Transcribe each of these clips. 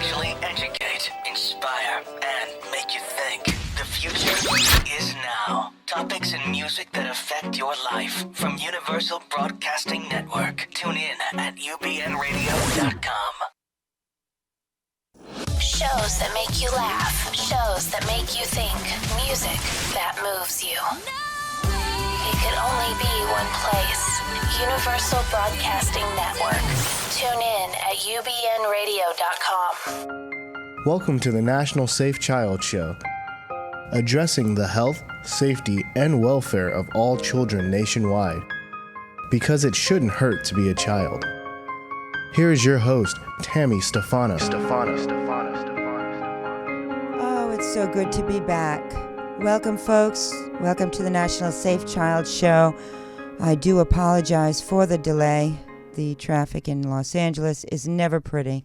actually educate, inspire, and make you think. The future is now. Topics and music that affect your life from Universal Broadcasting Network. Tune in at ubnradio.com. Shows that make you laugh. Shows that make you think. Music that moves you. It could only be one place. Universal Broadcasting Network. Tune in at ubnradio.com. Welcome to the National Safe Child Show, addressing the health, safety, and welfare of all children nationwide, because it shouldn't hurt to be a child. Here is your host, Tammi Stefano. Oh, it's so good to be back. Welcome, folks. Welcome to the National Safe Child Show. I do apologize for the delay. The traffic in Los Angeles is never pretty.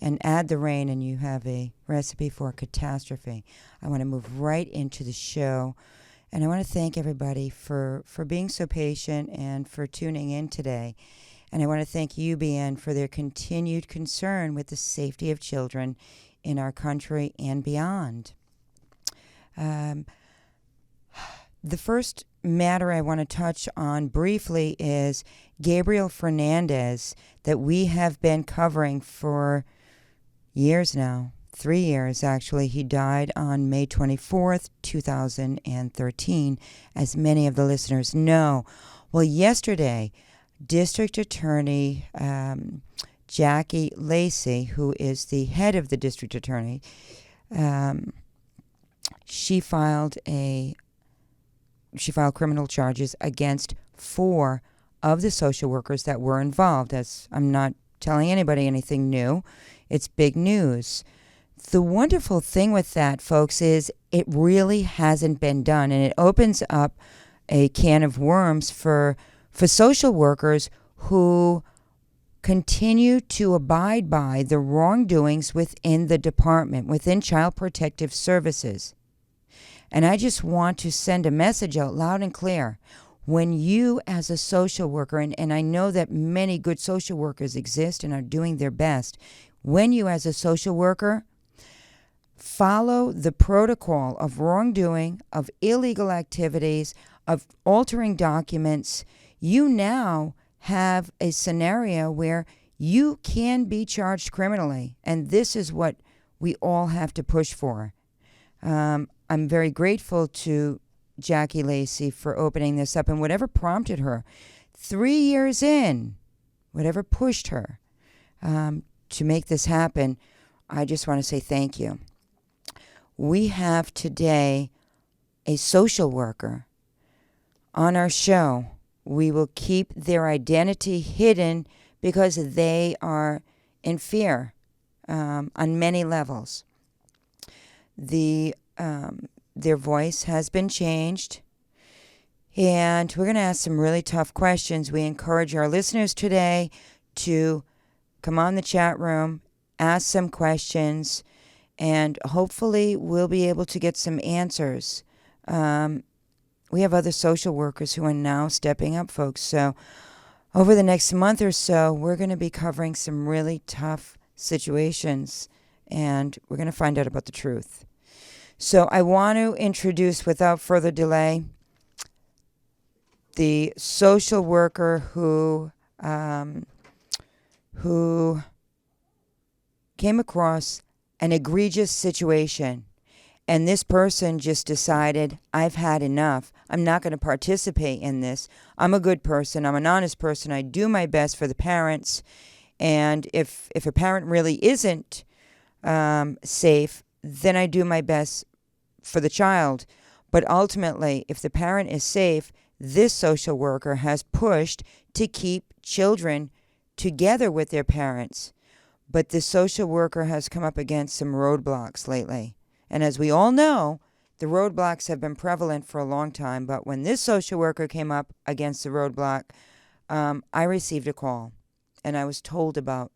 And add the rain and you have a recipe for a catastrophe. I want to move right into the show. And I want to thank everybody for being so patient and for tuning in today. And I want to thank UBN for their continued concern with the safety of children in our country and beyond. The first matter I want to touch on briefly is Gabriel Fernandez, that we have been covering for years now, 3 years actually. He died on May 24th, 2013, as many of the listeners know. Well, yesterday, District Attorney Jackie Lacey, who is the head of the District Attorney, she filed criminal charges against 4 of the social workers that were involved. As I'm not telling anybody anything new, it's big news. The wonderful thing with that, folks, is it really hasn't been done, and it opens up a can of worms for social workers who continue to abide by the wrongdoings within the department, within Child Protective Services. And I just want to send a message out loud and clear. When you as a social worker, and I know that many good social workers exist and are doing their best, when you as a social worker follow the protocol of wrongdoing, of illegal activities, of altering documents, you now have a scenario where you can be charged criminally. And this is what we all have to push for. I'm very grateful to Jackie Lacey for opening this up, and whatever prompted her 3 years in, whatever pushed her to make this happen, I just want to say thank you. We have today a social worker on our show. We will keep their identity hidden because they are in fear on many levels. Their voice has been changed, and we're going to ask some really tough questions. We encourage our listeners today to come on the chat room, ask some questions, and hopefully we'll be able to get some answers. We have other social workers who are now stepping up, folks. So over the next month or so, we're going to be covering some really tough situations, and we're going to find out about the truth. So I want to introduce, without further delay, the social worker who came across an egregious situation. And this person just decided, I've had enough. I'm not going to participate in this. I'm a good person. I'm an honest person. I do my best for the parents. And if a parent really isn't safe, then I do my best for the child. But ultimately, if the parent is safe, this social worker has pushed to keep children together with their parents. But this social worker has come up against some roadblocks lately. And as we all know, the roadblocks have been prevalent for a long time. But when this social worker came up against the roadblock, I received a call. And I was told about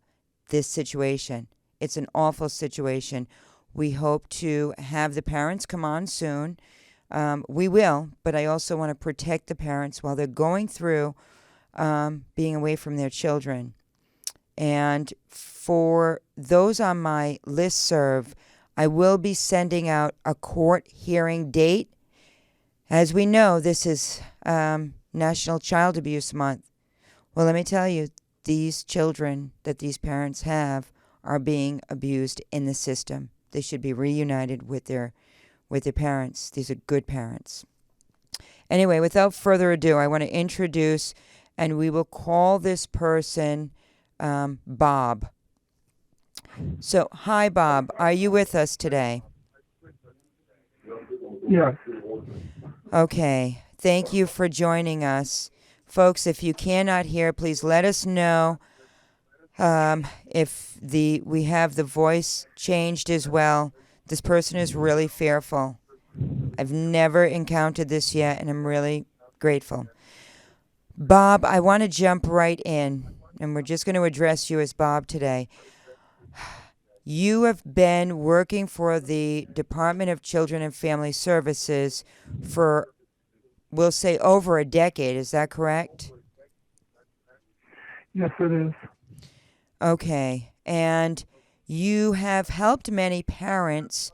this situation. It's an awful situation. We hope to have the parents come on soon. We will, but I also want to protect the parents while they're going through being away from their children. And for those on my listserv, I will be sending out a court hearing date. As we know, this is National Child Abuse Month. Well, let me tell you, these children that these parents have are being abused in the system. They should be reunited with their parents. These are good parents. Anyway, without further ado, I want to introduce, and we will call this person Bob. So, hi, Bob. Are you with us today? Yes. Okay. Thank you for joining us. Folks, if you cannot hear, please let us know if we have the voice changed as well. This person is really fearful. I've never encountered this yet, and I'm really grateful. Bob, I want to jump right in, and we're just going to address you as Bob today. You have been working for the Department of Children and Family Services for, we'll say, over a decade. Is that correct? Yes, it is. Okay. And you have helped many parents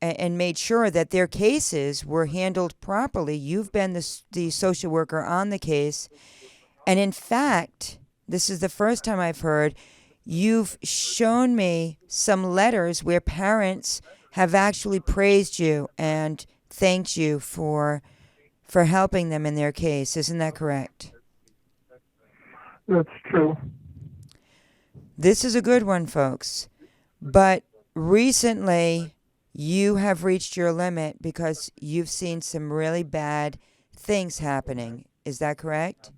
and made sure that their cases were handled properly. You've been the social worker on the case. And in fact, this is the first time I've heard, you've shown me some letters where parents have actually praised you and thanked you for helping them in their case. Isn't that correct? That's true. This is a good one, folks. But recently, you have reached your limit because you've seen some really bad things happening. Is that correct?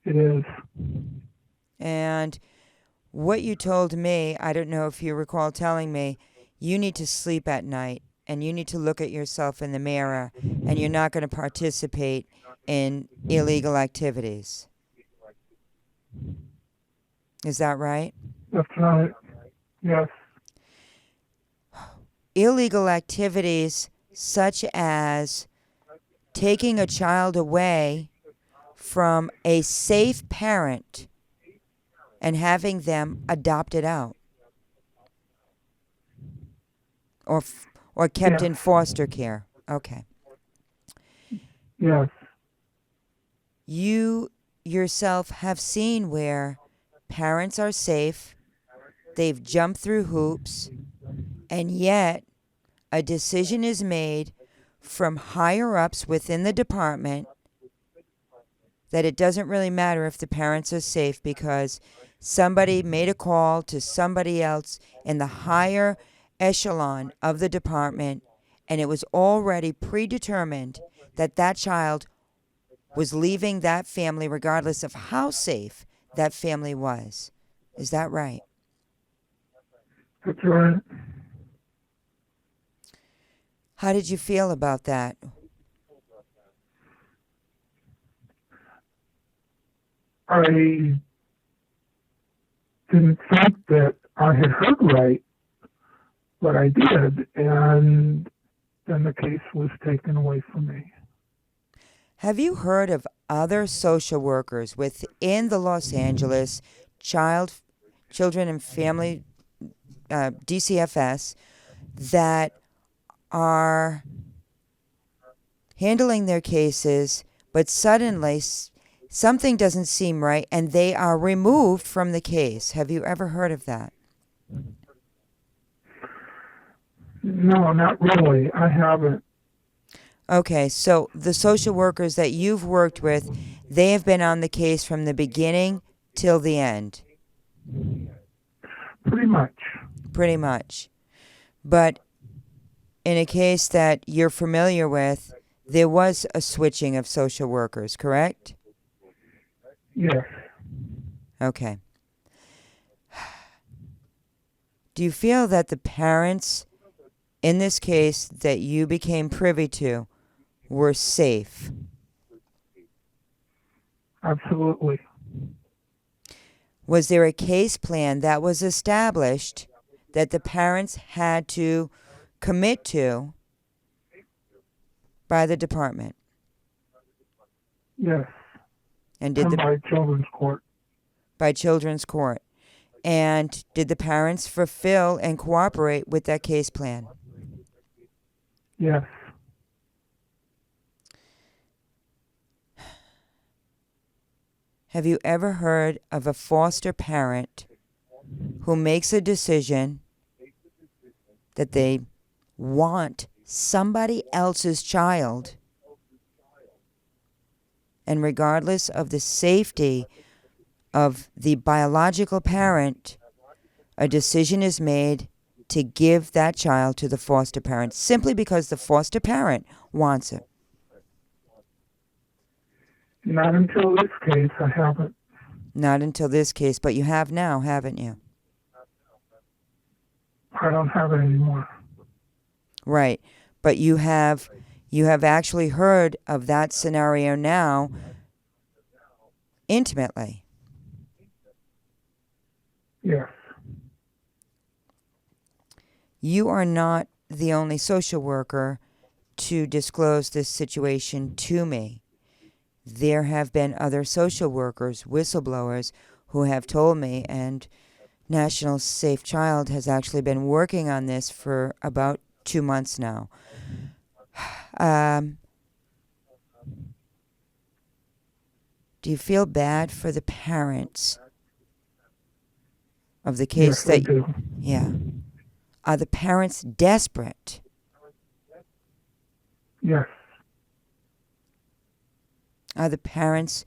It is. And what you told me, I don't know if you recall telling me, you need to sleep at night and you need to look at yourself in the mirror and you're not going to participate in illegal activities. Is that right? That's right. Yes. Illegal activities such as taking a child away from a safe parent and having them adopted out or kept in foster care. Okay. Yes. You yourself have seen where parents are safe, they've jumped through hoops, and yet a decision is made from higher ups within the department that it doesn't really matter if the parents are safe because somebody made a call to somebody else in the higher echelon of the department, and it was already predetermined that that child was leaving that family regardless of how safe that family was. Is that right? That's right. How did you feel about that? I didn't think that I had heard right, but I did, and then the case was taken away from me. Have you heard of other social workers within the Los Angeles Children and Family DCFS that are handling their cases, but suddenly something doesn't seem right and they are removed from the case? Have you ever heard of that? No, not really. I haven't. Okay, so the social workers that you've worked with, they have been on the case from the beginning till the end. Pretty much. Pretty much. But in a case that you're familiar with, there was a switching of social workers, correct? Yes. Okay. Do you feel that the parents in this case that you became privy to were safe? Absolutely. Was there a case plan that was established that the parents had to commit to by the department? Yes. And did From my children's court. by Children's Court? And did the parents fulfill and cooperate with that case plan? Yes. Have you ever heard of a foster parent who makes a decision that they want somebody else's child, and regardless of the safety of the biological parent, a decision is made to give that child to the foster parent simply because the foster parent wants it? Not until this case, I haven't. Not until this case, but you have now, haven't you? I don't have it anymore. Right. But you have actually heard of that scenario now intimately. Yes. You are not the only social worker to disclose this situation to me. There have been other social workers, whistleblowers, who have told me, and National Safe Child has actually been working on this for about 2 months now. Do you feel bad for the parents of the case Yes, I do. Yeah. Are the parents desperate? Yes. Are the parents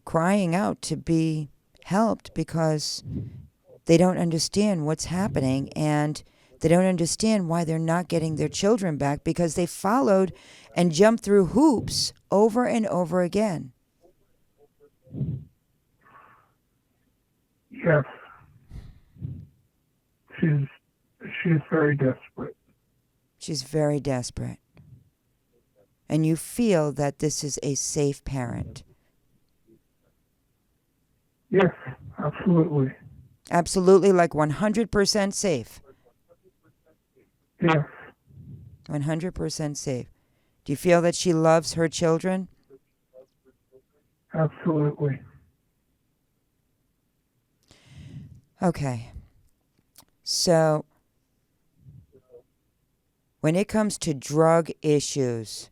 crying out to be helped because they don't understand what's happening, and they don't understand why they're not getting their children back because they followed and jumped through hoops over and over again? Yes. She's very desperate. She's very desperate. And you feel that this is a safe parent? Yes, absolutely. Absolutely, like 100% safe? Yes. 100% safe. Do you feel that she loves her children? Absolutely. Okay. So, when it comes to drug issues,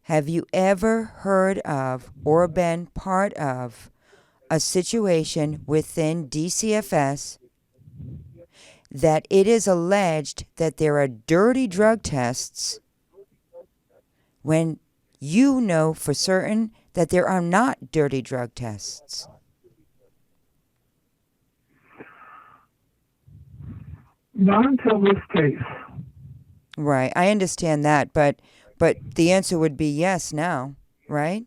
have you ever heard of or been part of a situation within DCFS that it is alleged that there are dirty drug tests when you know for certain that there are not dirty drug tests? Not until this case. Right. I understand that, but the answer would be yes now, right?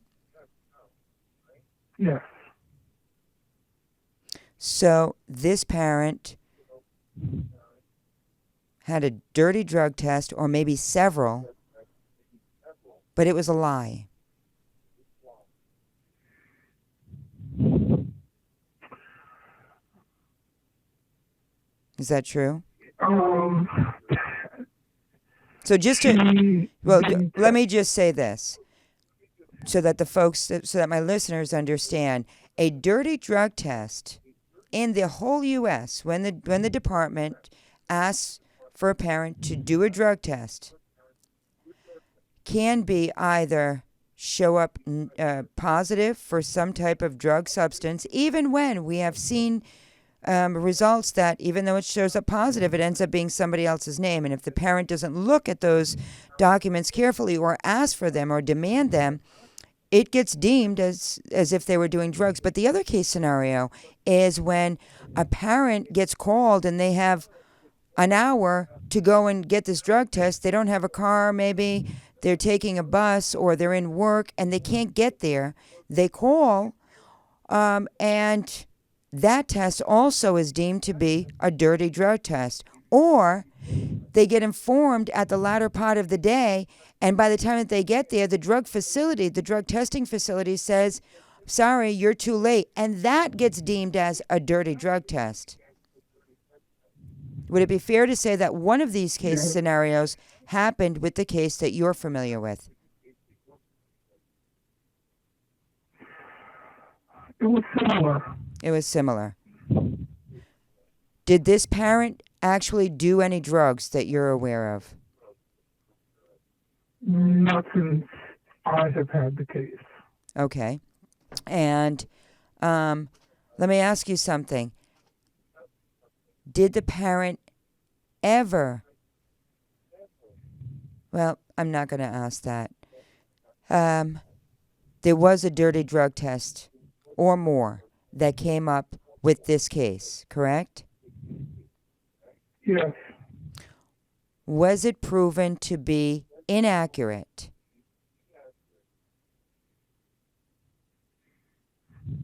Yes. So this parent had a dirty drug test, or maybe several, but it was a lie. Is that true? So just to, well, let me just say this so that so that my listeners understand. A dirty drug test in the whole U.S., when the department asks for a parent to do a drug test, can be either show up positive for some type of drug substance, even when we have seen results that even though it shows up positive, it ends up being somebody else's name. And if the parent doesn't look at those documents carefully or ask for them or demand them, it gets deemed as if they were doing drugs. But the other case scenario is when a parent gets called and they have an hour to go and get this drug test. They don't have a car, maybe they're taking a bus or they're in work and they can't get there. They call and that test also is deemed to be a dirty drug test. Or they get informed at the latter part of the day, and by the time that they get there, the drug testing facility says, sorry, you're too late. And that gets deemed as a dirty drug test. Would it be fair to say that one of these case scenarios happened with the case that you're familiar with? It was similar. It was similar. Did this parent actually do any drugs that you're aware of? Not since I have had the case. Okay. And let me ask you something. Did the parent ever... Well, I'm not going to ask that. There was a dirty drug test or more that came up with this case, correct? Yes. Was it proven to be inaccurate?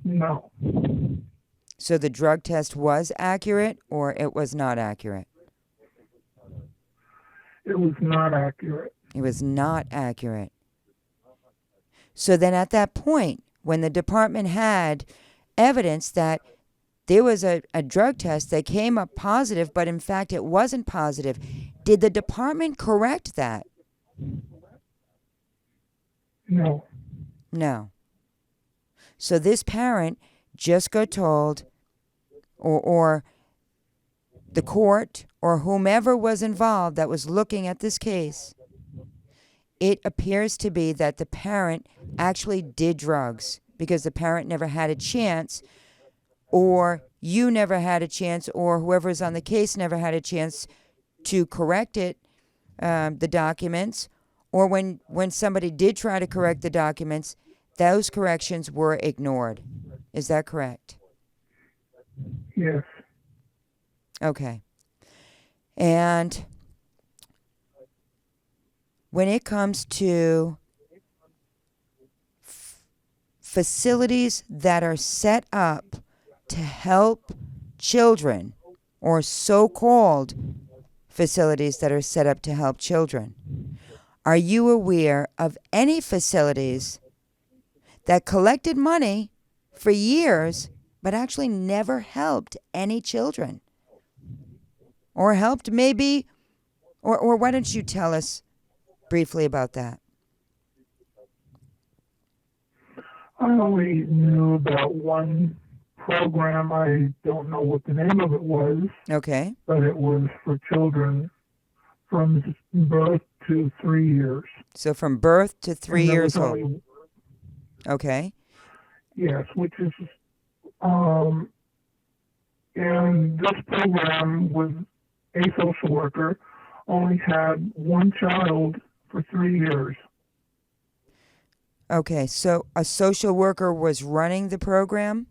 No. So the drug test was accurate or it was not accurate? It was not accurate. It was not accurate. So then at that point, when the department had evidence that there was a drug test that came up positive, but in fact it wasn't positive, did the department correct that? No. No. So this parent just got told, or the court, or whomever was involved that was looking at this case, it appears to be that the parent actually did drugs because the parent never had a chance, or you never had a chance, or whoever's on the case never had a chance to correct it, the documents, or when somebody did try to correct the documents, those corrections were ignored. Is that correct? Yes. Okay. And when it comes to facilities that are set up to help children, or so-called facilities that are set up to help children, are you aware of any facilities that collected money for years but actually never helped any children? Or helped maybe, or why don't you tell us briefly about that? I only knew about one program. I don't know what the name of it was. Okay. But it was for children from birth to 3 years. So from birth to 3 And there years was old. only- Okay. Yes, which is, and this program with a social worker only had one child for 3 years. Okay, so a social worker was running the program?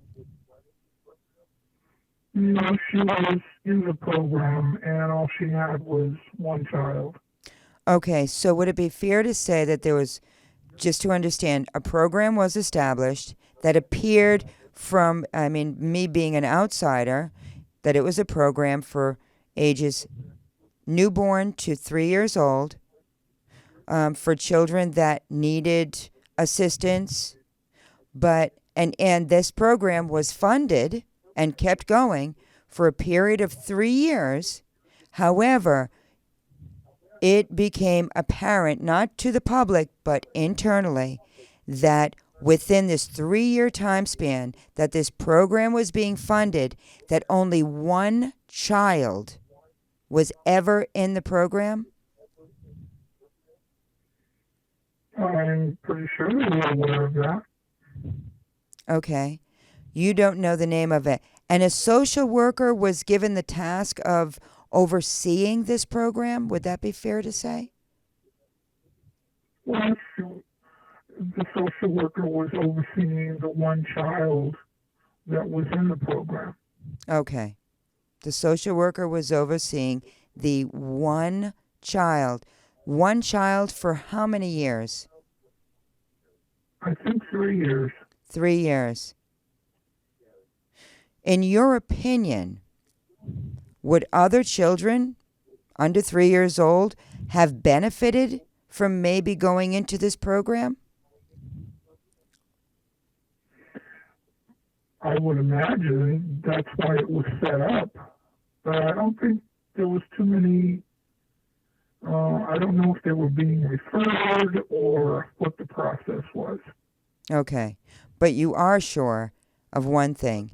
No, she was in the program, and all she had was one child. Okay, so would it be fair to say that there was, just to understand, a program was established that appeared from, I mean, me being an outsider, that it was a program for ages newborn to 3 years old, for children that needed assistance, but and this program was funded and kept going for a period of 3 years. However, it became apparent, not to the public, but internally, that within this 3-year time span that this program was being funded, that only one child was ever in the program? I'm pretty sure they were aware of that. Okay. You don't know the name of it. And a social worker was given the task of overseeing this program? Would that be fair to say? Well, the social worker was overseeing the one child that was in the program. Okay. The social worker was overseeing the one child. One child for how many years? I think 3 years. 3 years. In your opinion, would other children under 3 years old have benefited from maybe going into this program? I would imagine that's why it was set up. But I don't think there was too many. I don't know if they were being referred or what the process was. Okay. But you are sure of one thing.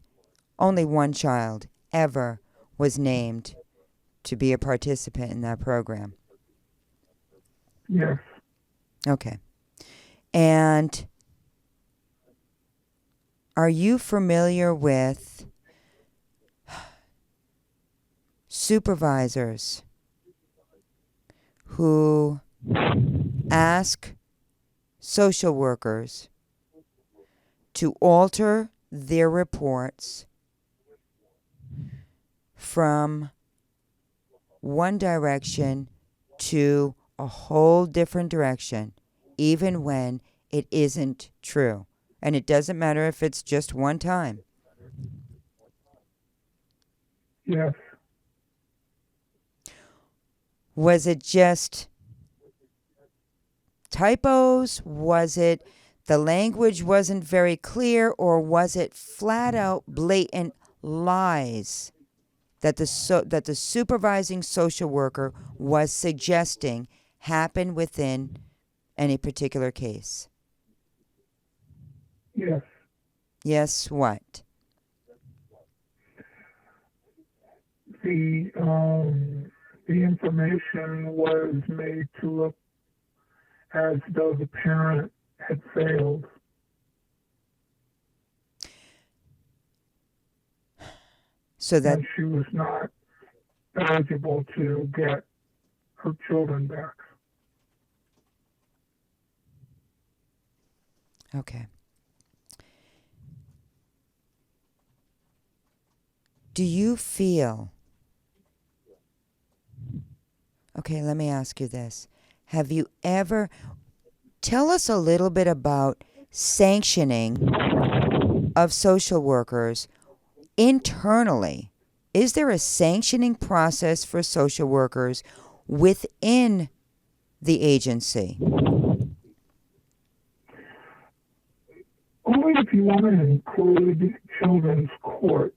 Only one child ever was named to be a participant in that program. Yes. Okay. And are you familiar with supervisors who ask social workers to alter their reports from one direction to a whole different direction, even when it isn't true? And it doesn't matter if it's just one time. Yes. Was it just typos? Was it the language wasn't very clear? Or was it flat out blatant lies that the supervising social worker was suggesting happen within any particular case? Yes. Yes, what? The information was made to look as though the parent had failed. So that and she was not eligible to get her children back. Okay. Do you feel... Okay, let me ask you this. Have you ever... Tell us a little bit about sanctioning of social workers internally. Is there a sanctioning process for social workers within the agency? Only if you want to include children's court.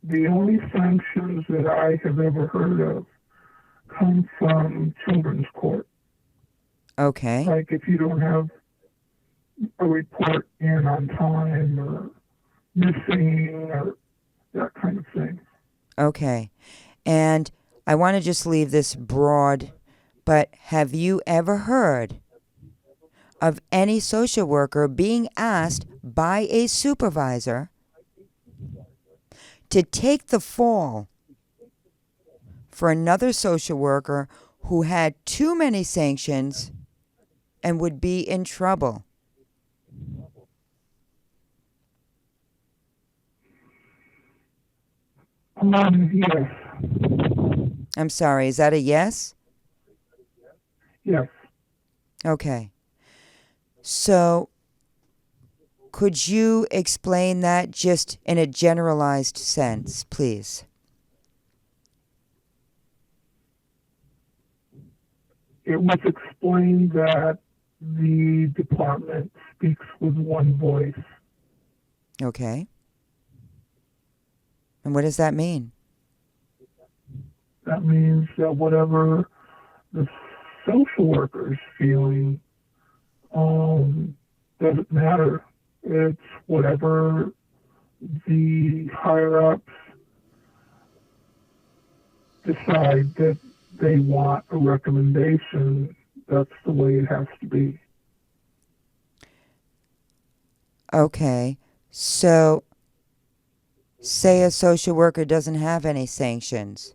The only sanctions that I have ever heard of come from children's court. Okay. Like if you don't have a report in on time or missing or that kind of thing. Okay. And I want to just leave this broad, but have you ever heard of any social worker being asked by a supervisor to take the fall for another social worker who had too many sanctions and would be in trouble? Yes. I'm sorry, is that a yes? Yes. Okay. So, could you explain that just in a generalized sense, please? It was explained that the department speaks with one voice. Okay. And what does that mean? That means that whatever the social worker's feeling doesn't matter. It's whatever the higher-ups decide that they want a recommendation. That's the way it has to be. Okay. So, say a social worker doesn't have any sanctions,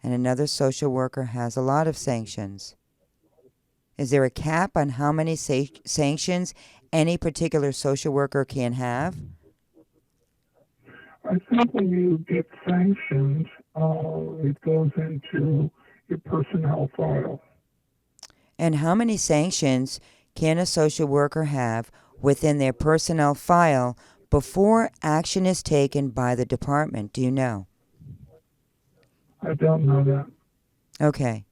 and another social worker has a lot of sanctions. Is there a cap on how many sanctions any particular social worker can have? I think when you get sanctioned, it goes into your personnel file. And how many sanctions can a social worker have within their personnel file before action is taken by the department? Do you know? I don't know that. Okay.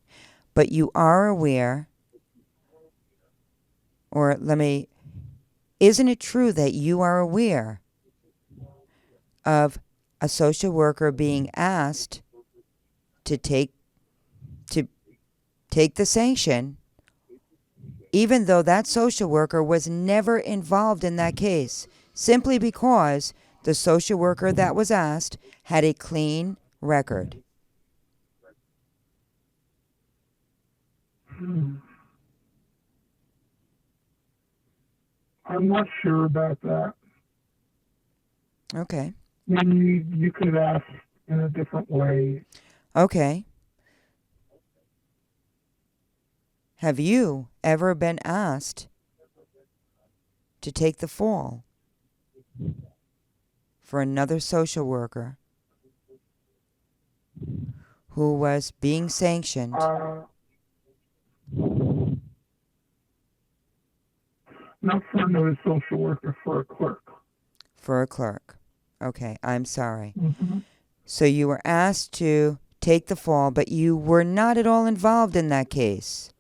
But you are aware, or isn't it true that you are aware of a social worker being asked to take the sanction even though that social worker was never involved in that case, simply because the social worker that was asked had a clean record. I'm not sure about that. Okay. Maybe you could ask in a different way. Okay. Have you ever been asked to take the fall for another social worker who was being sanctioned? Not for another social worker, for a clerk. For a clerk. Okay, I'm sorry. Mm-hmm. So you were asked to take the fall, but you were not at all involved in that case.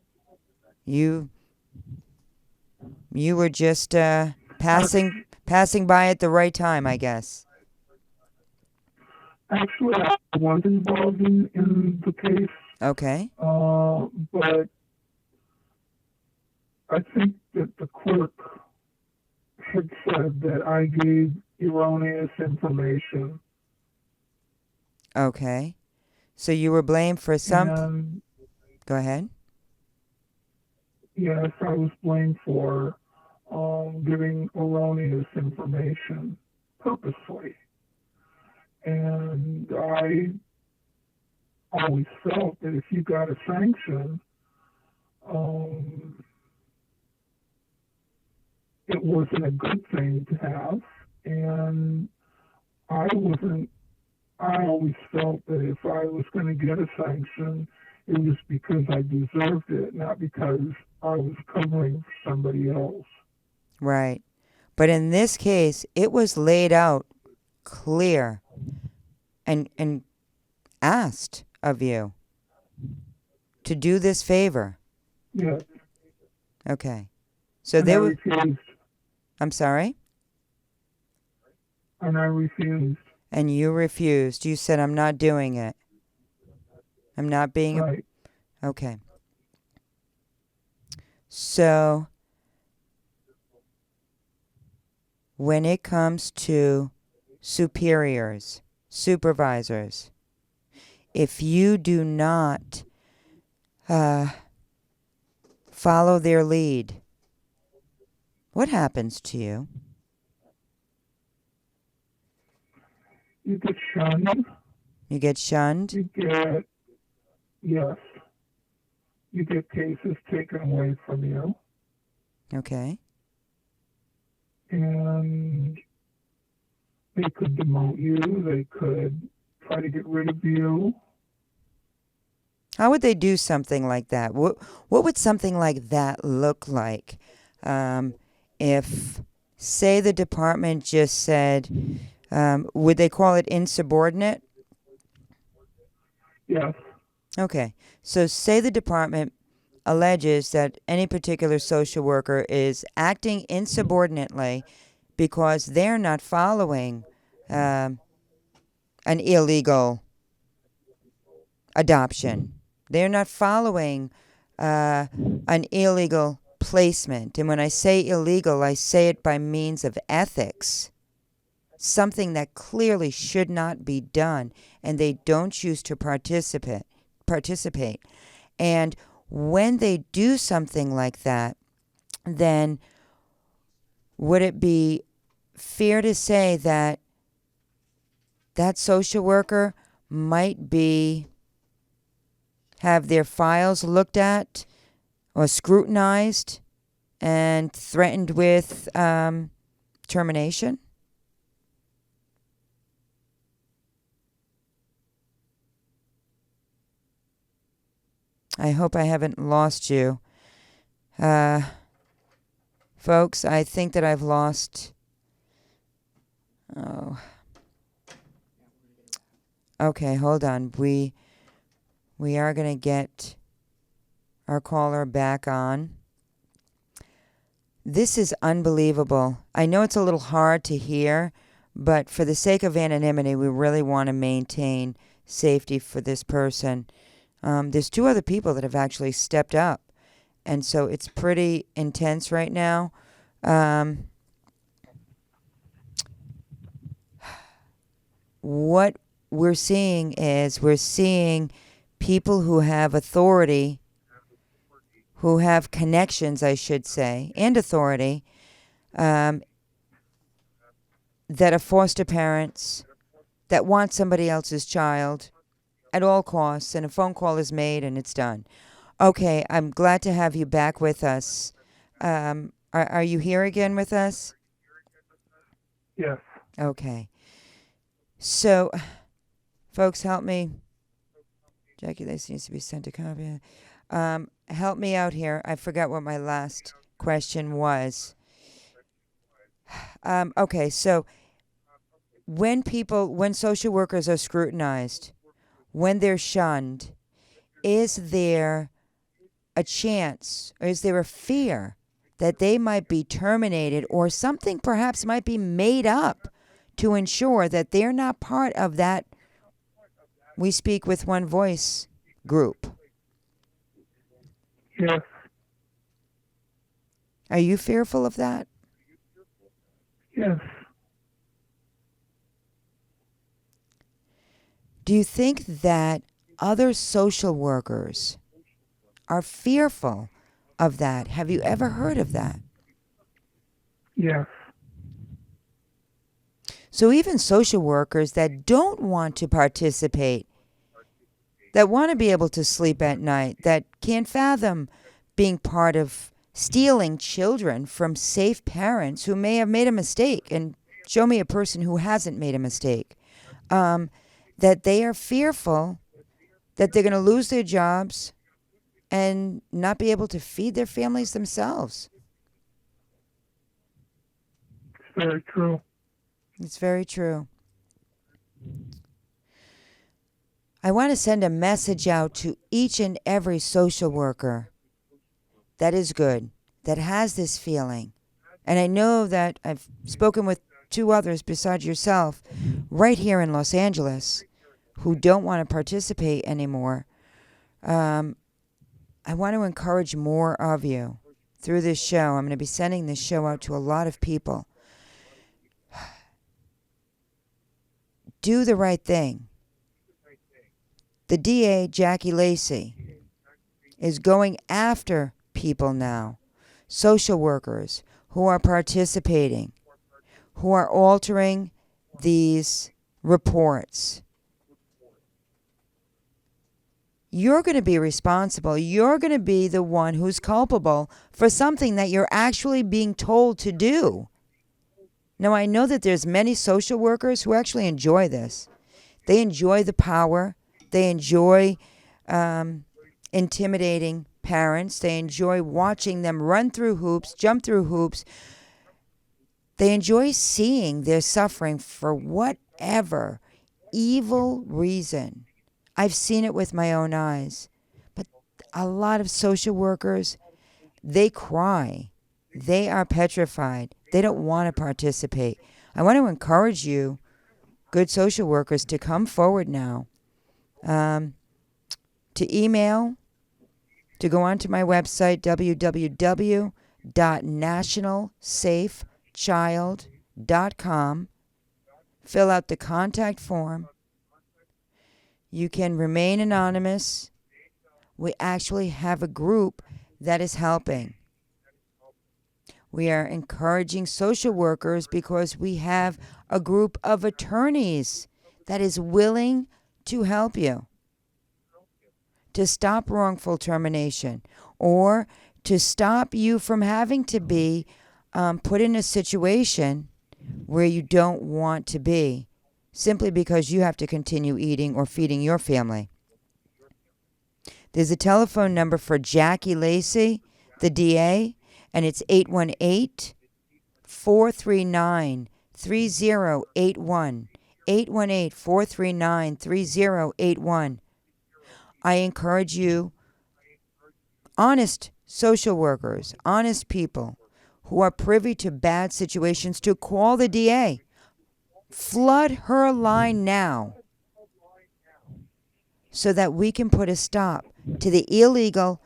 You were just passing by at the right time, I guess. Actually, I was involved in the case. Okay. But I think that the clerk had said that I gave erroneous information. Okay. So you were blamed for some... Go ahead. Yes, I was blamed for giving erroneous information purposely. And I always felt that if you got a sanction, it wasn't a good thing to have. And I always felt that if I was going to get a sanction, it was because I deserved it, not because I was covering for somebody else. Right. But in this case, it was laid out clear and asked of you to do this favor. Yes. Okay. So and there I was... refused. I'm sorry? And I refused. And you refused. You said, I'm not doing it. I'm not being... Right. Okay. So, when it comes to superiors, supervisors, if you do not follow their lead, what happens to you? You get shunned. You get shunned? Yes. You get cases taken away from you. Okay. And they could demote you. They could try to get rid of you. How would they do something like that? What would something like that look like? If, say, the department just said, would they call it insubordinate? Yes. Okay. So say the department alleges that any particular social worker is acting insubordinately because they're not following an illegal adoption. They're not following an illegal placement. And when I say illegal, I say it by means of ethics. Something that clearly should not be done, and they don't choose to participate. And when they do something like that, then would it be fair to say that that social worker might have their files looked at or scrutinized and threatened with termination? I hope I haven't lost you. Folks, I think that I've lost... Oh. Okay, hold on. We are going to get our caller back on. This is unbelievable. I know it's a little hard to hear, but for the sake of anonymity, we really want to maintain safety for this person. There's two other people that have actually stepped up And so it's pretty intense right now. What we're seeing is people who have authority, who have connections, I should say, and authority, that are foster parents, that want somebody else's child at all costs, and a phone call is made and it's done. Okay, I'm glad to have you back with us. Are you here again with us? Yes. Okay. So, folks, help me. Jackie Lacey needs to be sent a copy. Help me out here. I forgot what my last question was. Okay, so when social workers are scrutinized, when they're shunned, is there a chance, or is there a fear that they might be terminated, or something perhaps might be made up to ensure that they're not part of that We Speak with One Voice group? Yes. Are you fearful of that? Yes. Do you think that other social workers are fearful of that? Have you ever heard of that? Yes. So even social workers that don't want to participate, that want to be able to sleep at night, that can't fathom being part of stealing children from safe parents who may have made a mistake, and show me a person who hasn't made a mistake, that they are fearful that they're going to lose their jobs and not be able to feed their families themselves. It's very true. It's very true. I want to send a message out to each and every social worker that is good, that has this feeling. And I know that I've spoken with 2 others besides yourself right here in Los Angeles who don't want to participate anymore. I want to encourage more of you through this show. I'm going to be sending this show out to a lot of people. Do the right thing. The DA, Jackie Lacey, is going after people now, social workers who are participating, who are altering these reports. You're going to be responsible. You're going to be the one who's culpable for something that you're actually being told to do. Now, I know that there's many social workers who actually enjoy this. They enjoy the power. They enjoy intimidating parents. They enjoy watching them run through hoops, jump through hoops. They enjoy seeing their suffering for whatever evil reason. I've seen it with my own eyes. But a lot of social workers, they cry. They are petrified. They don't want to participate. I want to encourage you, good social workers, to come forward now. To email, to go onto my website, www.nationalsafechild.com. Fill out the contact form. You can remain anonymous. We actually have a group that is helping. We are encouraging social workers because we have a group of attorneys that is willing to help you to stop wrongful termination, or to stop you from having to be put in a situation where you don't want to be, simply because you have to continue eating or feeding your family. There's a telephone number for Jackie Lacey, the DA, and it's 818-439-3081. 818-439-3081. I encourage you, honest social workers, honest people who are privy to bad situations, to call the DA. Flood her line now so that we can put a stop to the illegal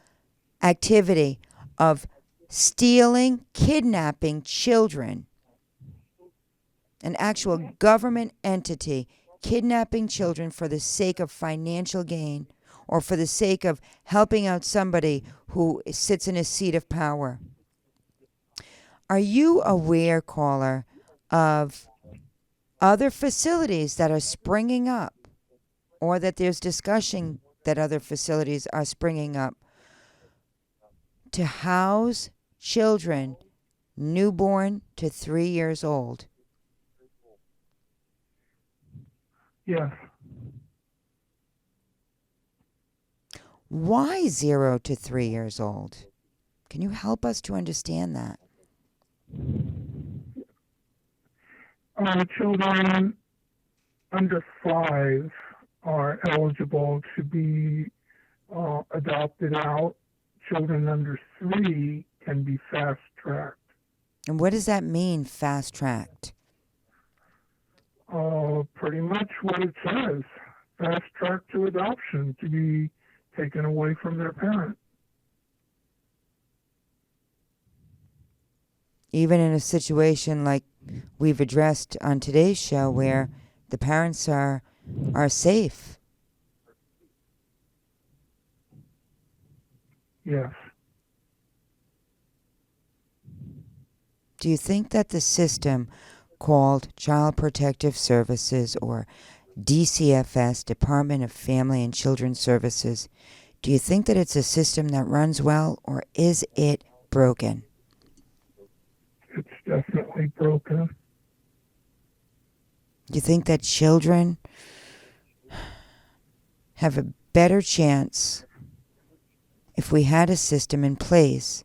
activity of stealing, kidnapping children. An actual government entity kidnapping children for the sake of financial gain or for the sake of helping out somebody who sits in a seat of power. Are you aware, caller, of other facilities that are springing up, or that there's discussion that other facilities are springing up to house children newborn to 3 years old? Yes. Why 0 to 3 years old? Can you help us to understand that? Children under 5 are eligible to be adopted out. Children under 3 can be fast-tracked. And what does that mean, fast-tracked? Pretty much what it says. Fast-tracked to adoption, to be taken away from their parent. Even in a situation like we've addressed on today's show where the parents are safe. Yes. Do you think that the system called Child Protective Services, or DCFS, Department of Family and Children's Services, do you think that it's a system that runs well, or is it broken? It's definitely broken. Do you think that children have a better chance if we had a system in place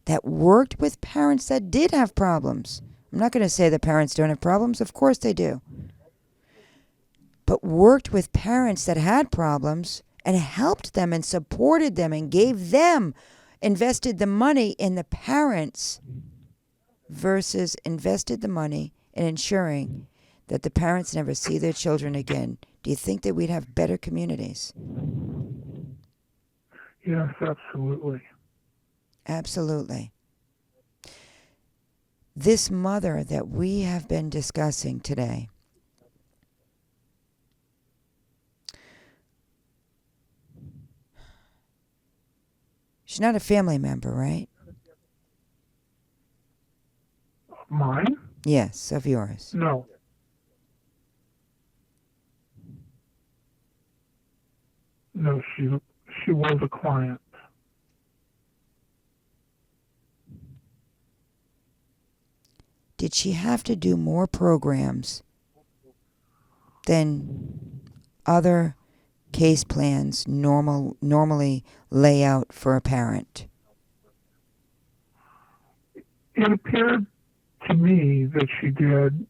that worked with parents that did have problems? I'm not going to say that parents don't have problems. Of course they do. But worked with parents that had problems and helped them and supported them and gave them, invested the money in the parents versus invested the money in ensuring that the parents never see their children again. Do you think that we'd have better communities? Yes, absolutely. Absolutely. This mother that we have been discussing today, she's not a family member, right? Mine? Yes, of yours. No. No, she was a client. Did she have to do more programs than other case plans normally lay out for a parent? It appeared to me that she did.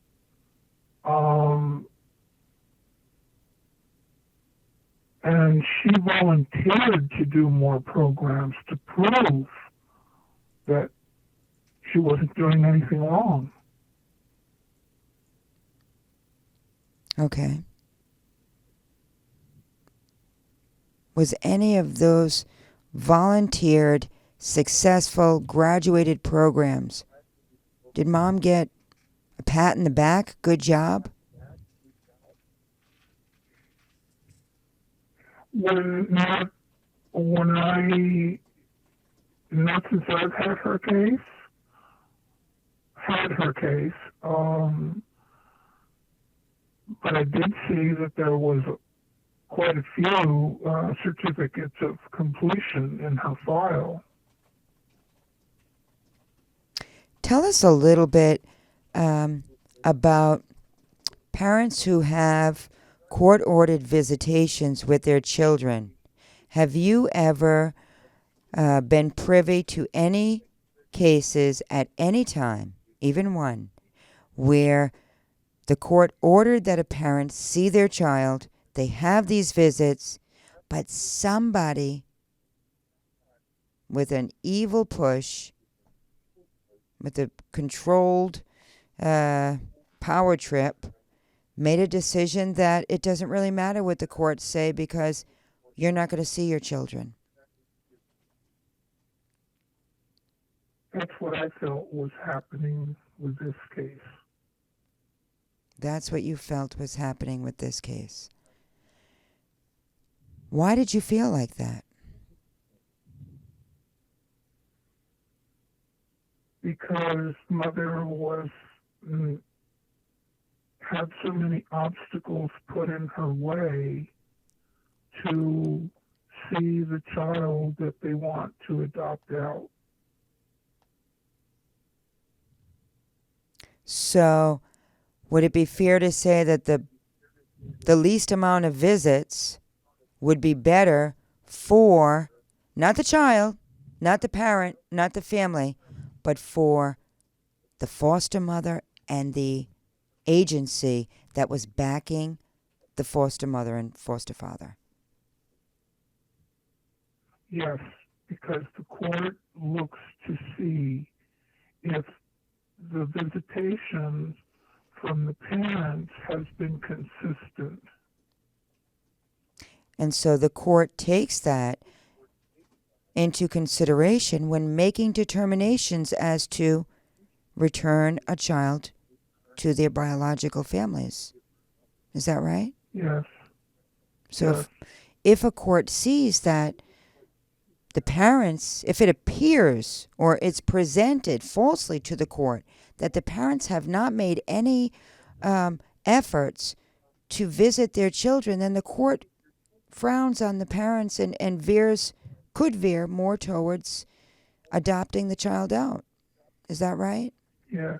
And she volunteered to do more programs to prove that she wasn't doing anything wrong. Okay. Was any of those volunteered, successful, graduated programs, did mom get a pat in the back? Good job? Not since I've had her case, but I did see that there was quite a few certificates of completion in her file. Tell us a little bit about parents who have court-ordered visitations with their children. Have you ever been privy to any cases at any time, even one, where the court ordered that a parent see their child, they have these visits, but somebody with an evil push, with a controlled power trip, made a decision that it doesn't really matter what the courts say because you're not going to see your children? That's what I felt was happening with this case. That's what you felt was happening with this case. Why did you feel like that? Because mother had so many obstacles put in her way to see the child that they want to adopt out. So, would it be fair to say that the least amount of visits would be better for not the child, not the parent, not the family, but for the foster mother and the agency that was backing the foster mother and foster father? Yes, because the court looks to see if the visitation from the parents has been consistent. And so the court takes that into consideration when making determinations as to return a child to their biological families. Is that right? Yes. So yes. if a court sees that the parents, if it appears or it's presented falsely to the court that the parents have not made any efforts to visit their children, then the court frowns on the parents and could veer more towards adopting the child out. Is that right? Yes.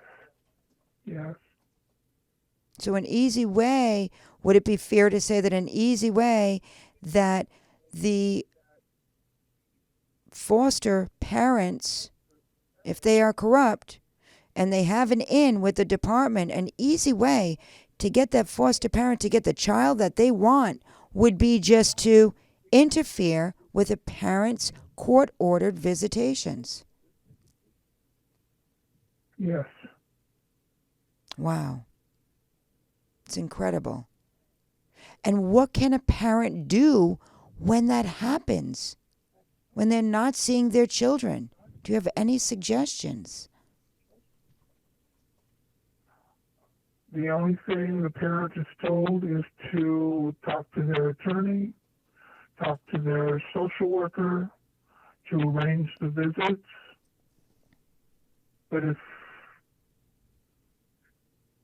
Yes. So an easy way, would it be fair to say that an easy way that the foster parents, if they are corrupt and they have an in with the department, an easy way to get that foster parent to get the child that they want would be just to interfere with a parent's court-ordered visitations? Yes. Wow. It's incredible. And what can a parent do when that happens? When they're not seeing their children? Do you have any suggestions? The only thing the parent is told is to talk to their attorney, talk to their social worker, to arrange the visits. But if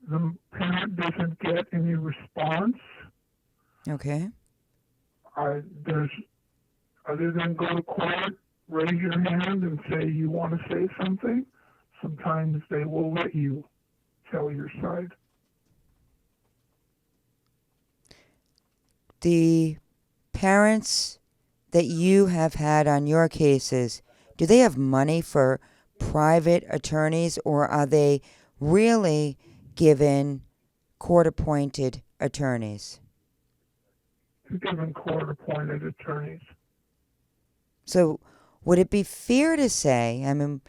the parent doesn't get any response, Okay. there's other than go to court, raise your hand and say you want to say something. Sometimes they will let you tell your side. The parents that you have had on your cases, do they have money for private attorneys, or are they really given court-appointed attorneys? They're given court-appointed attorneys. So would it be fair to say, I mean,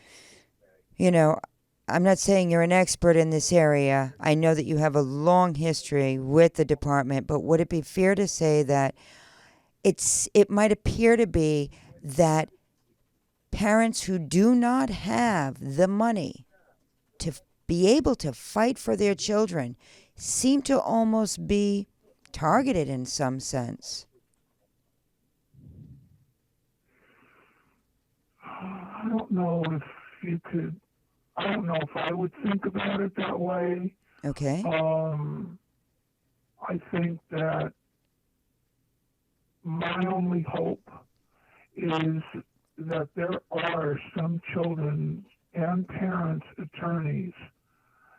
you know, I'm not saying you're an expert in this area. I know that you have a long history with the department, but would it be fair to say that it might appear to be that parents who do not have the money to be able to fight for their children seem to almost be targeted in some sense? I don't know if you could. I don't know if I would think about it that way. Okay. I think that my only hope is that there are some children and parents, attorneys,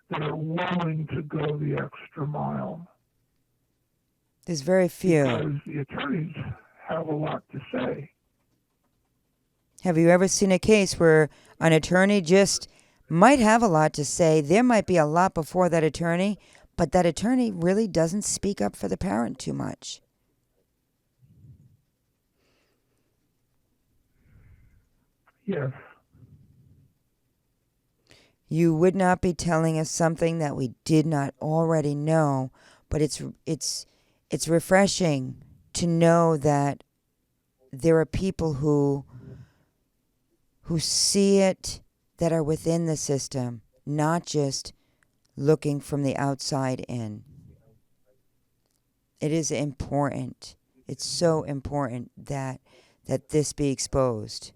that are willing to go the extra mile. There's very few. Because the attorneys have a lot to say. Have you ever seen a case where an attorney just might have a lot to say? There might be a lot before that attorney, but that attorney really doesn't speak up for the parent too much. Yes. You would not be telling us something that we did not already know, but it's refreshing to know that there are people who see it, that are within the system, not just looking from the outside in. It is important. It's so important that this be exposed.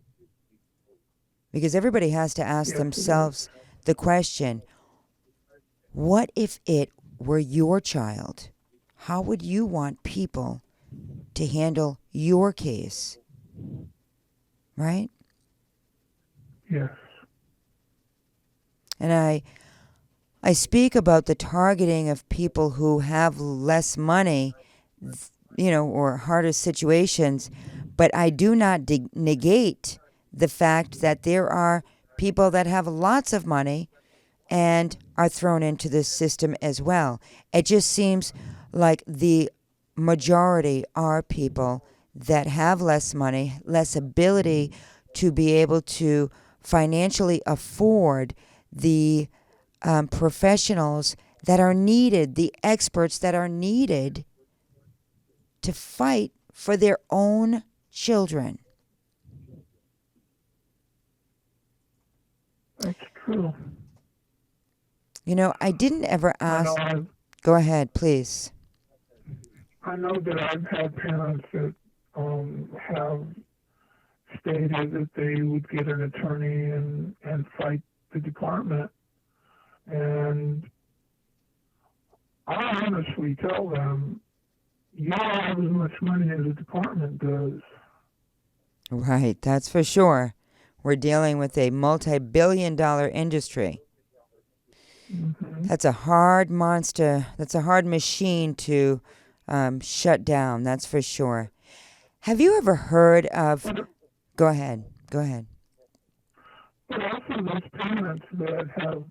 Because everybody has to ask themselves the question, what if it were your child? How would you want people to handle your case? Right? Yes. And I speak about the targeting of people who have less money, or harder situations, but I do not negate the fact that there are people that have lots of money and are thrown into this system as well. It just seems like the majority are people that have less money, less ability to be able to financially afford the professionals that are needed, the experts that are needed to fight for their own children. That's true. I didn't ever ask. Go ahead, please. I know that I've had parents that have stated that they would get an attorney and fight the department. And I honestly tell them, you don't have as much money as the department does. Right, that's for sure. We're dealing with a multi-billion-dollar industry. Mm-hmm. That's a hard monster. That's a hard machine to shut down, that's for sure. Have you ever heard of... Go ahead. But also those parents that have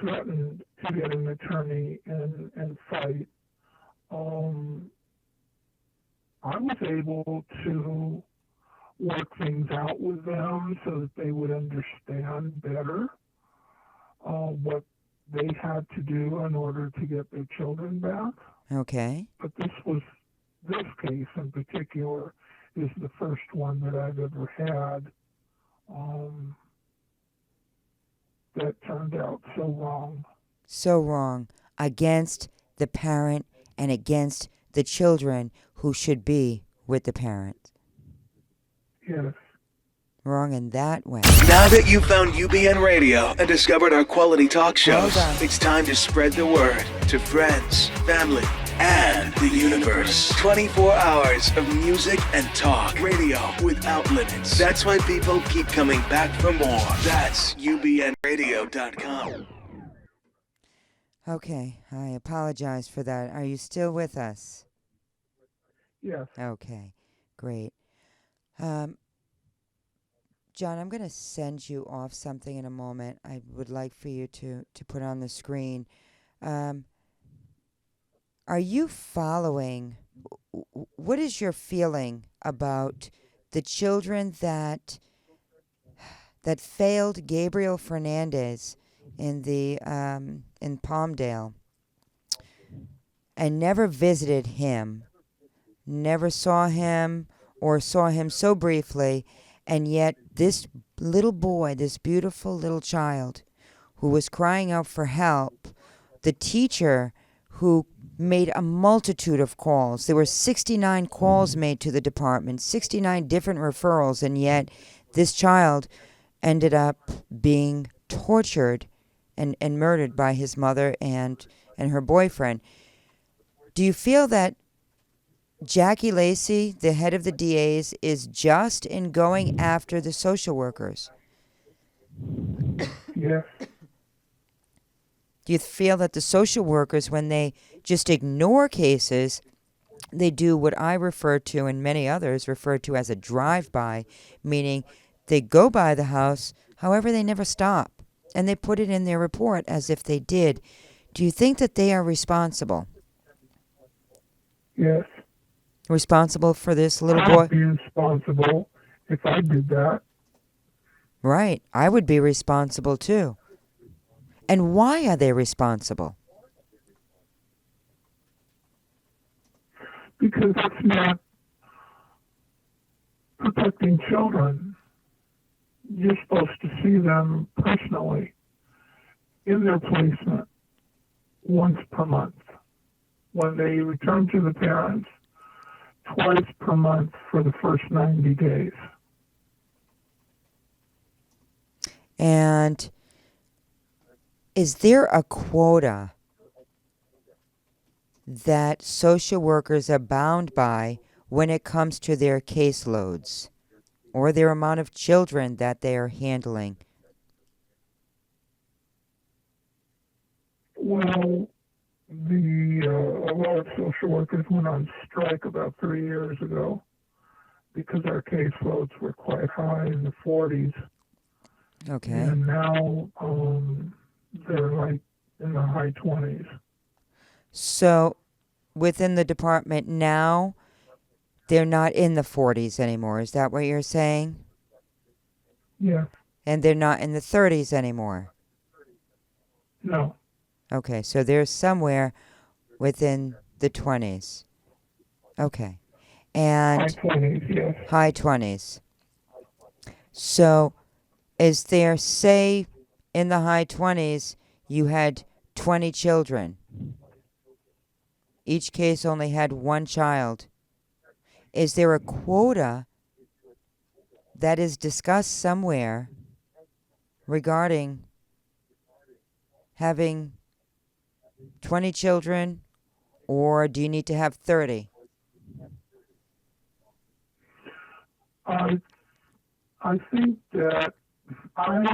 threatened to get an attorney and fight, I was able to work things out with them so that they would understand better what they had to do in order to get their children back. Okay. But this case in particular is the first one that I've ever had that turned out so wrong. So wrong. Against the parent and against the children who should be with the parent. Yes. Wrong in that way. Now that you've found UBN Radio and discovered our quality talk shows, Well done. it's time to spread the word to friends, family, and the universe. 24 hours of music and talk radio without limits. That's why people keep coming back for more. That's ubnradio.com. Okay, I apologize for that. Are you still with us? Yes. Okay, great. John, I'm going to send you off something in a moment. I would like for you to put on the screen. Are you following? What is your feeling about the children that failed Gabriel Fernandez in Palmdale and never visited him, never saw him or saw him so briefly, and yet this little boy, this beautiful little child who was crying out for help, the teacher who made a multitude of calls. There were 69 calls made to the department, 69 different referrals, and yet this child ended up being tortured and murdered by his mother and her boyfriend. Do you feel that Jackie Lacey, the head of the DAs, is just in going after the social workers? Yes. Do you feel that the social workers, when they just ignore cases, they do what I refer to and many others refer to as a drive-by, meaning they go by the house, however they never stop, and they put it in their report as if they did. Do you think that they are responsible? Yes. Responsible for this little boy? I'd be responsible if I did that. Right. I would be responsible too. And why are they responsible? Because that's not protecting children. you're supposed to see them personally in their placement once per month. When they return to the parents, twice per month for the first 90 days. And is there a quota that social workers are bound by when it comes to their caseloads or their amount of children that they are handling? Well, a lot of social workers went on strike about 3 years ago because our caseloads were quite high in the 40s. Okay. And now they're like in the high 20s. So within the department now, they're not in the 40s anymore. Is that what you're saying? Yes. And they're not in the 30s anymore? No. Okay, so they're somewhere within the 20s. Okay. And High 20s, yes. high 20s. So is there, say, in the high 20s, you had 20 children. Each case only had one child. Is there a quota that is discussed somewhere regarding having 20 children, or do you need to have 30? I think that I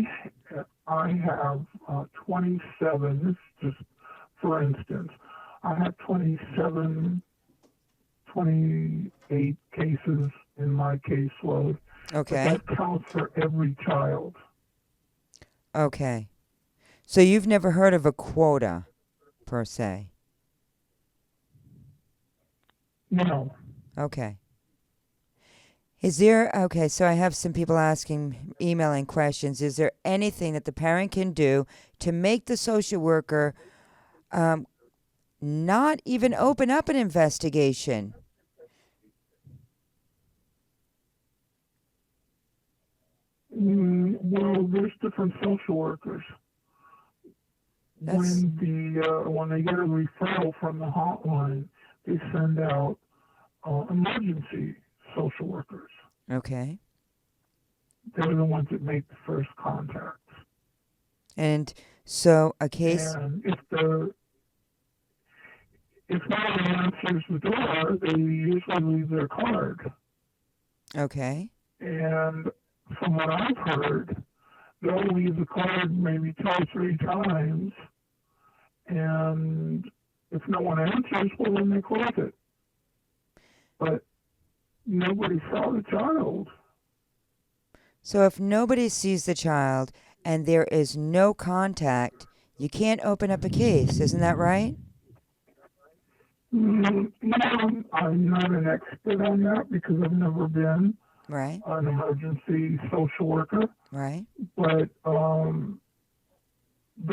have 27. This is just for instance. I have 28 cases in my caseload. Okay. But that counts for every child. Okay. So you've never heard of a quota, per se? No. Okay. Is there, okay, so I have some people emailing questions. Is there anything that the parent can do to make the social worker not even open up an investigation? Well, there's different social workers. When they get a referral from the hotline, they send out emergency social workers. Okay. They're the ones that make the first contacts. And so a case... And if nobody answers the door, they usually leave their card. Okay. And from what I've heard, they'll leave the card maybe 2 or 3 times, and if no one answers, well, then they close it. But nobody saw the child. So if nobody sees the child and there is no contact, you can't open up a case. Isn't that right? No, I'm not an expert on that because I've never been Right. an emergency social worker. Right. But the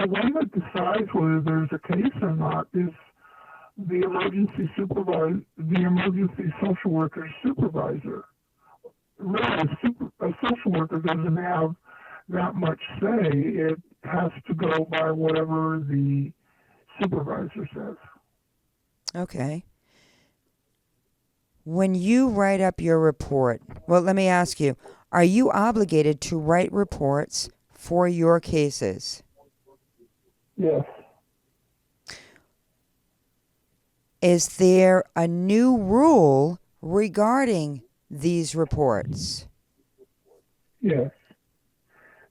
one that decides whether there's a case or not is the emergency social worker's supervisor. Really, a social worker doesn't have that much say. It has to go by whatever the supervisor says. Okay. When you write up your report, well, let me ask you, are you obligated to write reports for your cases? Yes. Is there a new rule regarding these reports? Yes.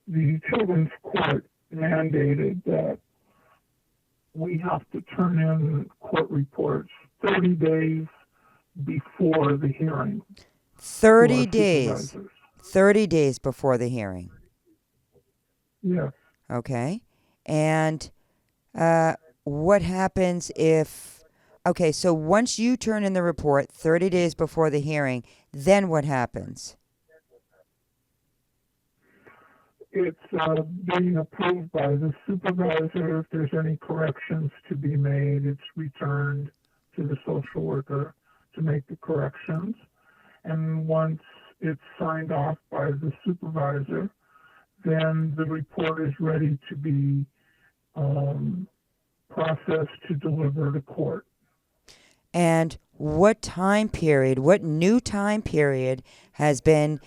The children's court mandated that we have to turn in court reports 30 days before the hearing. 30 days. 30 days before the hearing. Yes. Okay. And what happens if... Okay, so once you turn in the report 30 days before the hearing, then what happens? It's being approved by the supervisor. If there's any corrections to be made, it's returned to the social worker to make the corrections. And once it's signed off by the supervisor, then the report is ready to be processed to deliver to court. And what time period, what new time period has been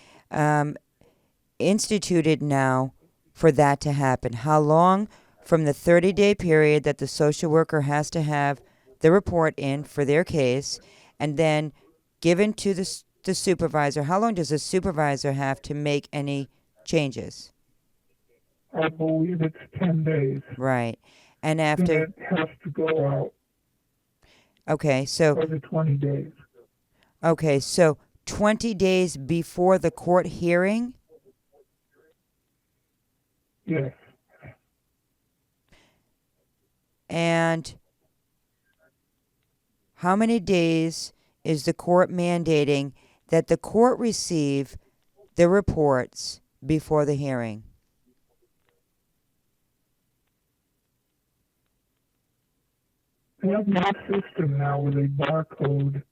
instituted now for that to happen? How long from the 30-day period that the social worker has to have the report in for their case and then given to the supervisor? How long does the supervisor have to make any changes? I believe it's 10 days. Right. And Then after, it has to go out okay, so for the 20 days. okay, so 20 days before the court hearing? Yes. And how many days is the court mandating that the court receive the reports before the hearing? They have no system now where they barcode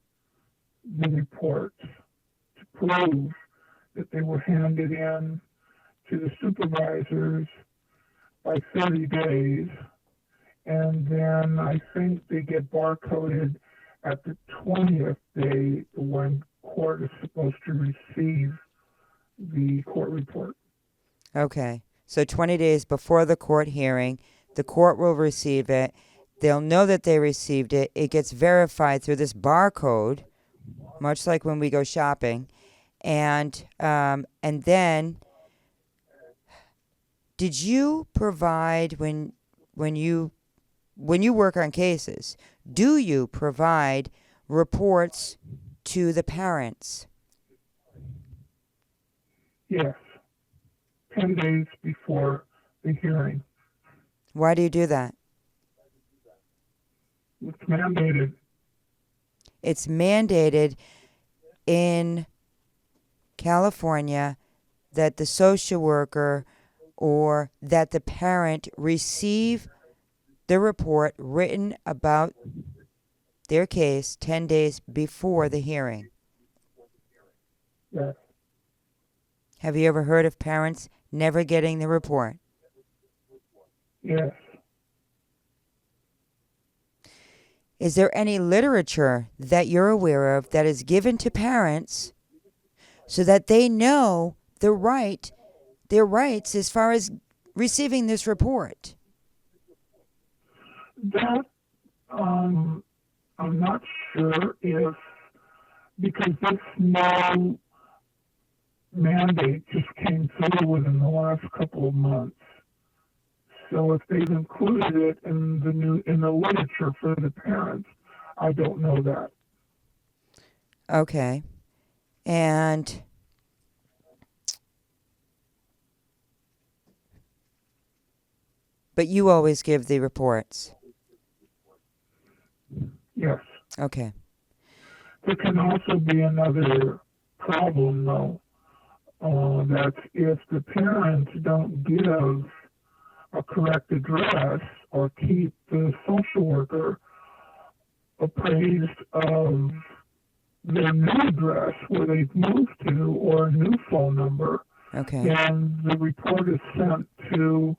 the reports to prove that they were handed in to the supervisors by 30 days. And then I think they get barcoded at the 20th day when court is supposed to receive the court report. Okay, so 20 days before the court hearing, the court will receive it. They'll know that they received it. It gets verified through this barcode, much like when we go shopping. And then, did you provide when you work on cases? Do you provide reports to the parents? Yes, 10 days before the hearing. Why do you do that? It's mandated. It's mandated in California that the social worker or that the parent receive the report written about their case 10 days before the hearing. Yes. Have you ever heard of parents never getting the report? Yes. Is there any literature that you're aware of that is given to parents so that they know their rights as far as receiving this report? That, I'm not sure if, because this new mandate just came through within the last couple of months. So if they've included it in the literature for the parents, I don't know that. Okay. And but you always give the reports. Yes. Okay. There can also be another problem, though. That if the parents don't give a correct address or keep the social worker appraised of their new address where they've moved to or a new phone number, Okay. and the report is sent to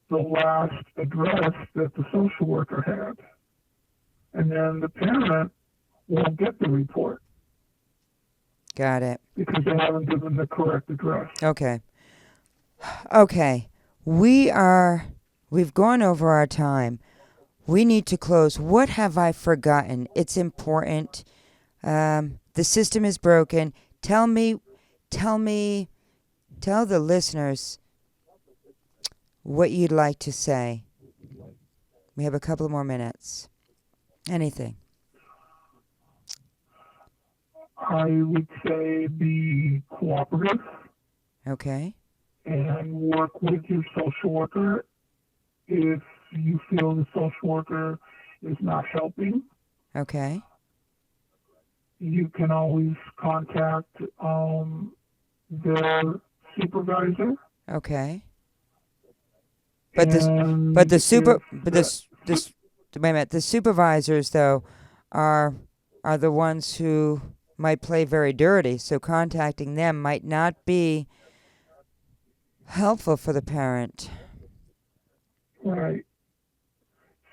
the last address that the social worker had. And then the parent won't get the report Got it. because they haven't given the correct address. Okay. Okay. We've gone over our time. We need to close. What have I forgotten? It's important. The system is broken. Tell the listeners what you'd like to say. We have a couple more minutes. Anything. I would say be cooperative Okay. and work with your social worker. If you feel the social worker is not helping, Okay. you can always contact their supervisor. Okay. And But the supervisors though are the ones who might play very dirty, so contacting them might not be helpful for the parent. Right.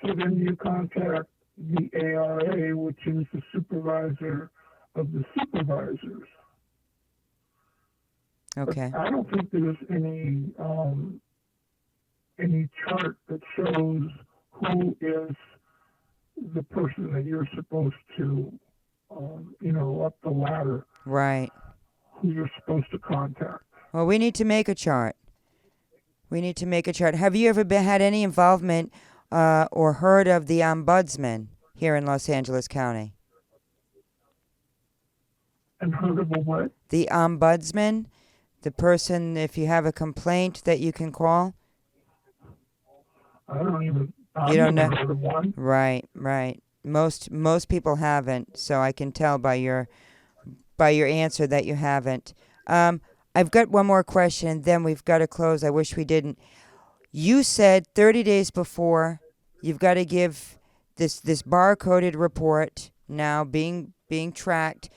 So then you contact the ARA, which is the supervisor of the supervisors. Okay. But I don't think there's any chart that shows who is the person that you're supposed to, up the ladder, Right. who you're supposed to contact. Well, we need to make a chart. Have you ever had any involvement or heard of the ombudsman here in Los Angeles County? And heard of a what? The ombudsman, the person, if you have a complaint that you can call. I don't even. You don't know? Heard of one. Right. Most people haven't, so I can tell by your answer that you haven't. I've got one more question, and then we've got to close. I wish we didn't. You said 30 days before you've got to give this barcoded report now being tracked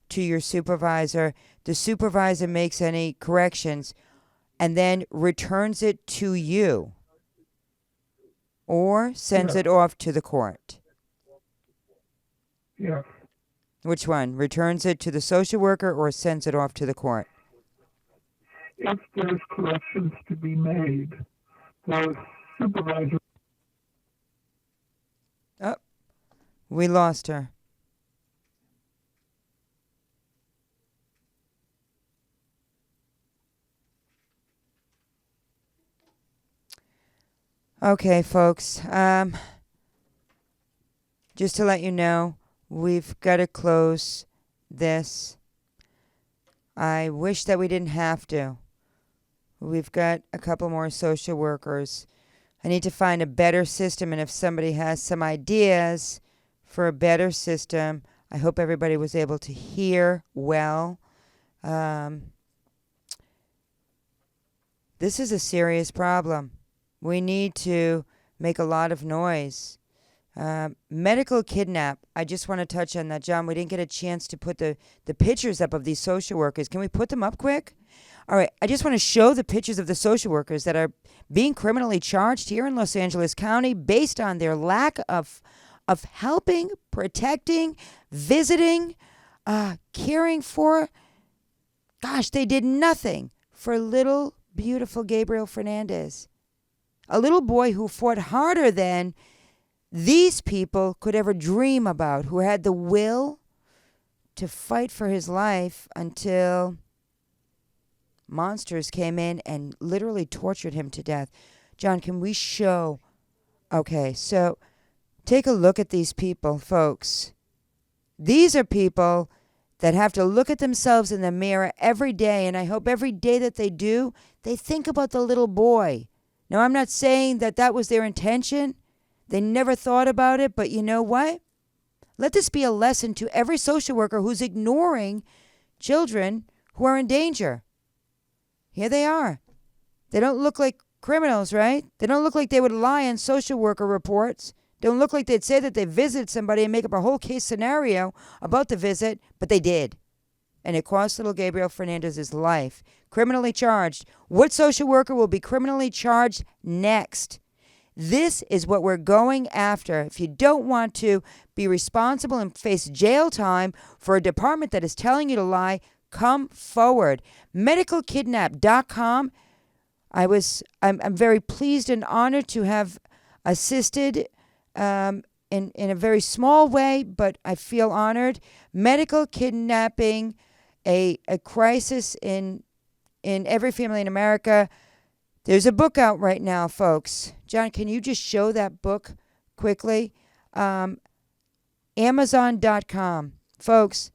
to your supervisor. The supervisor makes any corrections and then returns it to you or sends it off to the court. Yes. Which one? Returns it to the social worker or sends it off to the court? If there's corrections to be made, the supervisor. Oh, we lost her. Okay, folks. Just to let you know, we've got to close this. I wish that we didn't have to. We've got a couple more social workers. I need to find a better system, and if somebody has some ideas for a better system, I hope everybody was able to hear well. This is a serious problem. We need to make a lot of noise. Medical kidnap. I just want to touch on that, John. We didn't get a chance to put the pictures up of these social workers. Can we put them up quick? All right. I just want to show the pictures of the social workers that are being criminally charged here in Los Angeles County based on their lack of helping, protecting, visiting, caring for. Gosh, they did nothing for little, beautiful Gabriel Fernandez. A little boy who fought harder than these people could ever dream about, who had the will to fight for his life until monsters came in and literally tortured him to death. John, can we show? Okay, so take a look at these people, folks. These are people that have to look at themselves in the mirror every day, and I hope every day that they do, they think about the little boy. Now, I'm not saying that was their intention. They never thought about it, but you know what? Let this be a lesson to every social worker who's ignoring children who are in danger. Here they are. They don't look like criminals, right? They don't look like they would lie on social worker reports. Don't look like they'd say that they visited somebody and make up a whole case scenario about the visit, but they did. And it cost little Gabriel Fernandez's life. Criminally charged. What social worker will be criminally charged next? This is what we're going after. If you don't want to be responsible and face jail time for a department that is telling you to lie, come forward. Medicalkidnap.com. I'm very pleased and honored to have assisted in a very small way, but I feel honored. Medical kidnapping, a crisis in every family in America. There's a book out right now, folks. John, can you just show that book quickly? Amazon.com. Folks,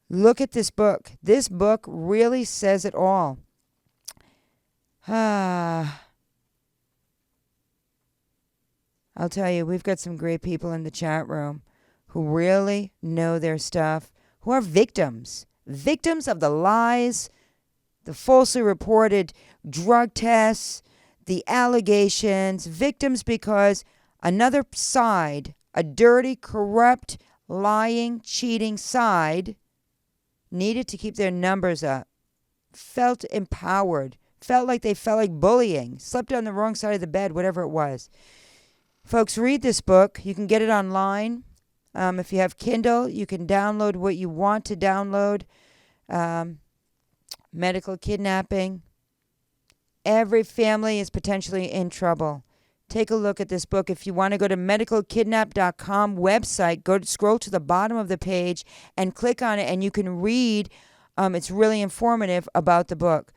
look at this book. This book really says it all. I'll tell you, we've got some great people in the chat room who really know their stuff, who are victims of the lies, the falsely reported drug tests, the allegations, victims because another side, a dirty, corrupt, lying, cheating side, needed to keep their numbers up, felt empowered, felt like bullying, slept on the wrong side of the bed, whatever it was. Folks, read this book. You can get it online. If you have Kindle, you can download what you want to download. Medical kidnapping. Every family is potentially in trouble. Take a look at this book. If you want to go to medicalkidnap.com website, scroll to the bottom of the page and click on it, and you can read. It's really informative about the book.